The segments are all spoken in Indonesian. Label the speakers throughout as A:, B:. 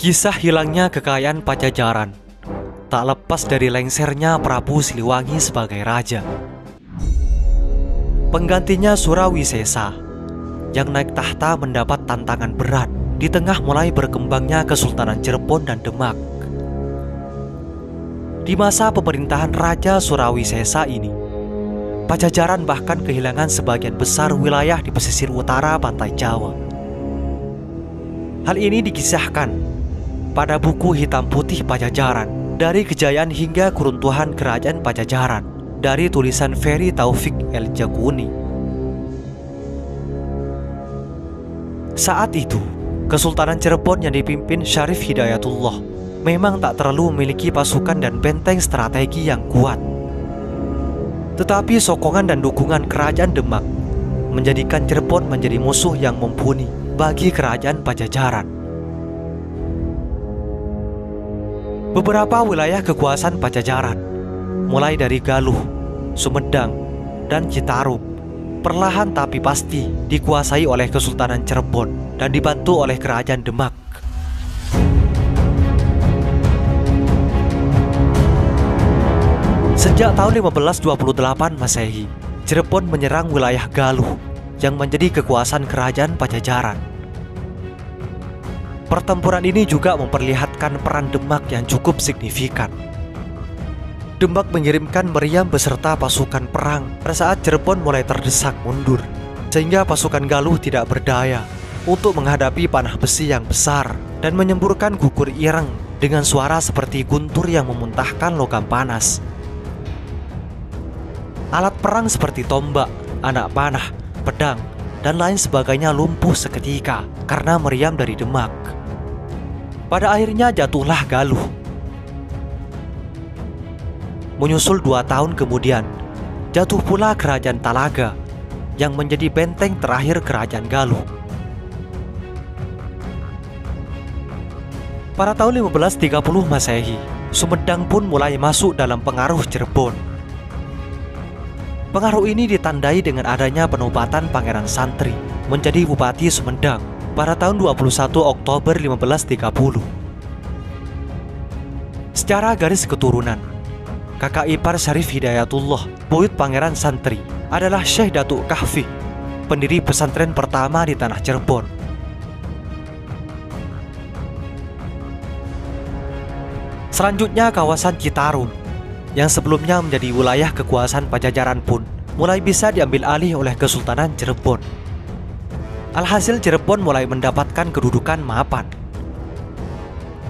A: Kisah hilangnya kekayaan Pajajaran tak lepas dari lengsernya Prabu Siliwangi sebagai raja. Penggantinya Surawisesa yang naik tahta mendapat tantangan berat di tengah mulai berkembangnya Kesultanan Cirebon dan Demak. Di masa pemerintahan Raja Surawisesa ini, Pajajaran bahkan kehilangan sebagian besar wilayah di pesisir utara pantai Jawa. Hal ini dikisahkan pada buku hitam putih Pajajaran, dari kejayaan hingga keruntuhan kerajaan Pajajaran, dari tulisan Ferry Taufik El-Jaguni. Saat itu, Kesultanan Cirebon yang dipimpin Syarif Hidayatullah memang tak terlalu memiliki pasukan dan benteng strategi yang kuat. Tetapi sokongan dan dukungan kerajaan Demak menjadikan Cirebon menjadi musuh yang mumpuni bagi kerajaan Pajajaran. Beberapa wilayah kekuasaan Pajajaran, mulai dari Galuh, Sumedang, dan Citarum, perlahan tapi pasti dikuasai oleh Kesultanan Cirebon dan dibantu oleh kerajaan Demak. Sejak tahun 1528 Masehi, Cirebon menyerang wilayah Galuh yang menjadi kekuasaan kerajaan Pajajaran. Pertempuran ini juga memperlihatkan peran Demak yang cukup signifikan. Demak mengirimkan meriam beserta pasukan perang pada saat Cirebon mulai terdesak mundur, sehingga pasukan Galuh tidak berdaya untuk menghadapi panah besi yang besar dan menyemburkan gugur ireng dengan suara seperti guntur yang memuntahkan logam panas. Alat perang seperti tombak, anak panah, pedang, dan lain sebagainya lumpuh seketika karena meriam dari Demak. Pada akhirnya jatuhlah Galuh. Menyusul 2 tahun kemudian, jatuh pula kerajaan Talaga yang menjadi benteng terakhir kerajaan Galuh. Pada tahun 1530 Masehi, Sumedang pun mulai masuk dalam pengaruh Cirebon. Pengaruh ini ditandai dengan adanya penobatan Pangeran Santri menjadi Bupati Sumedang pada tahun 21 Oktober 1530. Secara garis keturunan, kakak ipar Syarif Hidayatullah, buyut Pangeran Santri, adalah Syekh Datuk Kahfi, pendiri pesantren pertama di tanah Cirebon. Selanjutnya kawasan Citarum, yang sebelumnya menjadi wilayah kekuasaan Pajajaran pun mulai bisa diambil alih oleh Kesultanan Cirebon. Alhasil Cirebon mulai mendapatkan kedudukan mapan.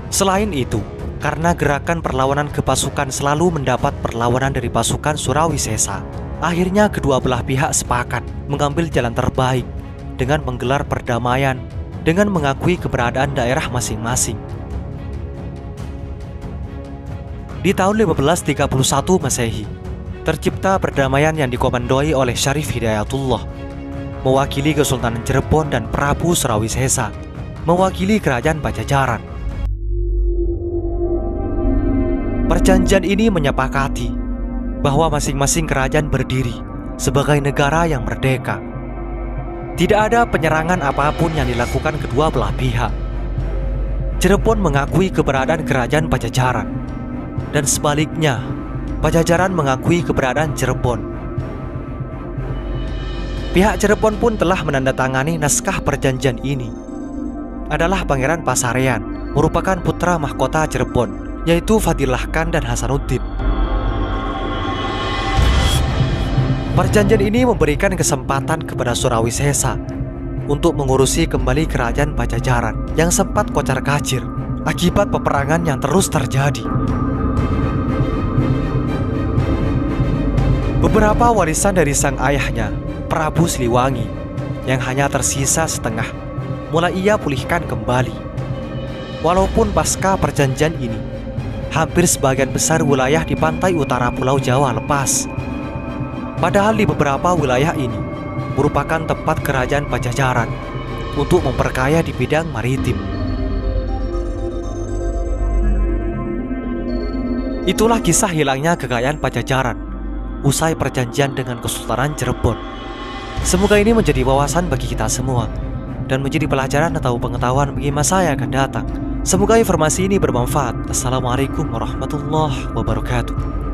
A: Selain itu, karena gerakan perlawanan kepasukan selalu mendapat perlawanan dari pasukan Surawisesa, akhirnya kedua belah pihak sepakat mengambil jalan terbaik dengan menggelar perdamaian dengan mengakui keberadaan daerah masing-masing. Di tahun 1531 Masehi, tercipta perdamaian yang dikomandoi oleh Syarif Hidayatullah, mewakili Kesultanan Cirebon, dan Prabu Surawisesa, mewakili kerajaan Pajajaran. Perjanjian ini menyepakati bahwa masing-masing kerajaan berdiri sebagai negara yang merdeka. Tidak ada penyerangan apapun yang dilakukan kedua belah pihak. Cirebon mengakui keberadaan kerajaan Pajajaran, dan sebaliknya, Pajajaran mengakui keberadaan Cirebon. Pihak Cirebon pun telah menandatangani naskah perjanjian ini. Adalah Pangeran Pasarean, merupakan putra mahkota Cirebon, yaitu Fadilah Khan dan Hasanuddin. Perjanjian ini memberikan kesempatan kepada Surawisesa untuk mengurusi kembali kerajaan Pajajaran yang sempat kocar-kacir akibat peperangan yang terus terjadi. Beberapa warisan dari sang ayahnya, Prabu Siliwangi, yang hanya tersisa setengah, mulai ia pulihkan kembali. Walaupun pasca perjanjian ini, hampir sebagian besar wilayah di pantai utara Pulau Jawa lepas. Padahal di beberapa wilayah ini merupakan tempat kerajaan Pajajaran untuk memperkaya di bidang maritim. Itulah kisah hilangnya kekayaan Pajajaran usai perjanjian dengan Kesultanan Cirebon. Semoga ini menjadi wawasan bagi kita semua dan menjadi pelajaran atau pengetahuan bagi masa yang akan datang. Semoga informasi ini bermanfaat. Assalamualaikum warahmatullahi wabarakatuh.